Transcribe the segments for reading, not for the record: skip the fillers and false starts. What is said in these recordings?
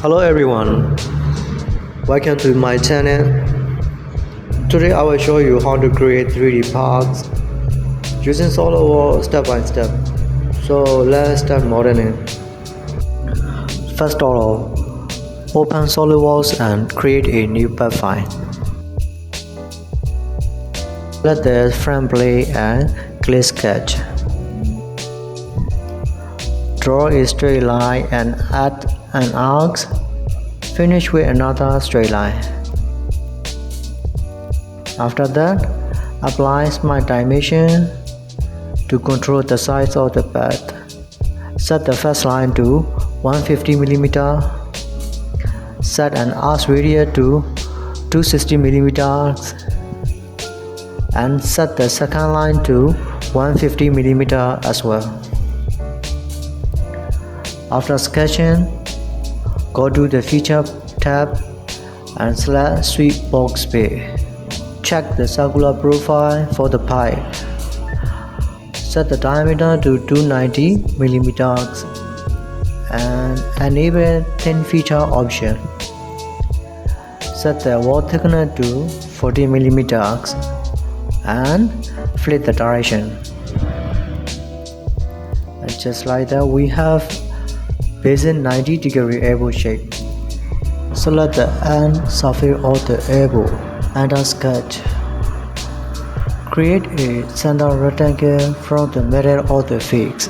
Hello everyone, welcome to my channel. Today I will show you how to create 3D parts using SolidWorks step by step. So let's start modeling. First of all, open SolidWorks and create a new part file. Select the frame plane and click sketch. Draw a straight line and add an arc. Finish with another straight line. After that, apply smart dimension to control the size of the path. Set the first line to 150 mm. Set an arc radius to 260 mm. And set the second line to 150 mm as well. After sketching, go to the Feature tab and select Sweep Box Bay. Check the circular profile for the pipe. Set the diameter to 290 mm and enable Thin Feature option. Set the wall thickness to 40 mm and flip the direction. And just like that, we have basic 90-degree elbow shape. Select the end surface of the elbow and a sketch. Create a center rectangle from the middle of the face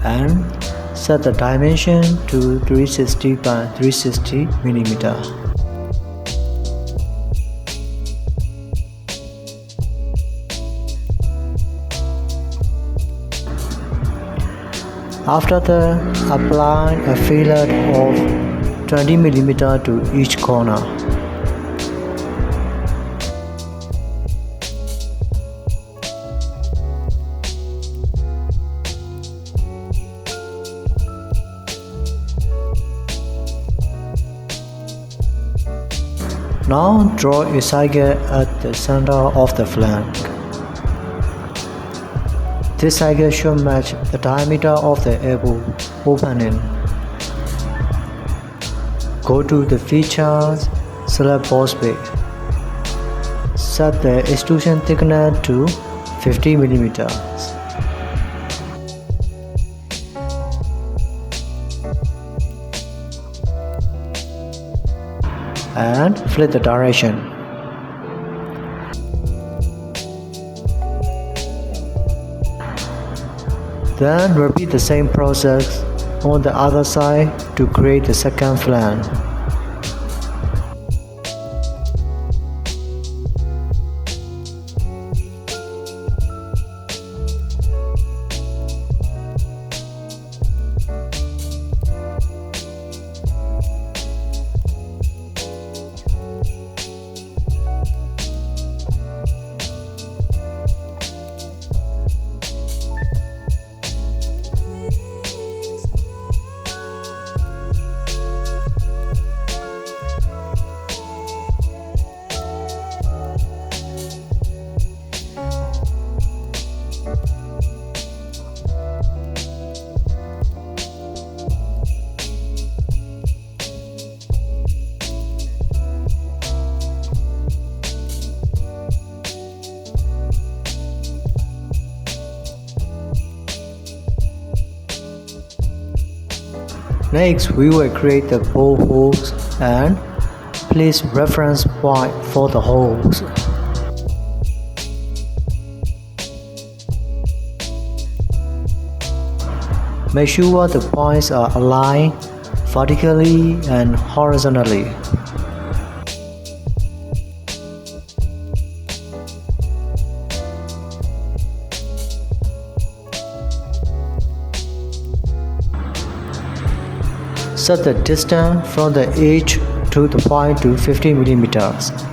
and set the dimension to 360 by 360 mm. After that, apply a fillet of 20 mm to each corner. Now draw a circle at the center of the flange. This circle should match the diameter of the elbow opening. Go to the Features, select Box Bay. Set the extrusion thickness to 50 mm. And flip the direction. Then repeat the same process on the other side to create the second flange. Next, we will create the bore holes and place reference point for the holes. Make sure the points are aligned vertically and horizontally. Set the distance from the edge to the point to 50 mm.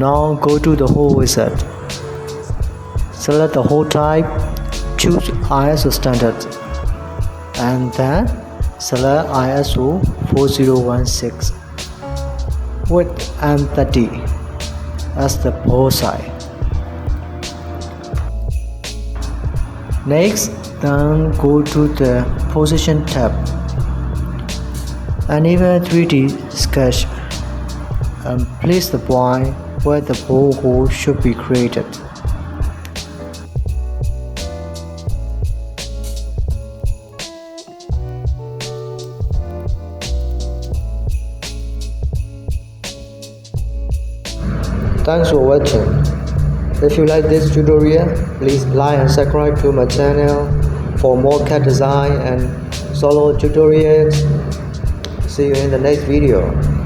Now go to the hole wizard. Select the hole type, choose ISO standard, and then select ISO 4016 with M30 as the pole size. Next, then go to the position tab and even 3D sketch and place the point where the bore hole should be created. Thanks for watching. If you like this tutorial, please like and subscribe to my channel for more CAD design and solo tutorials. See you in the next video.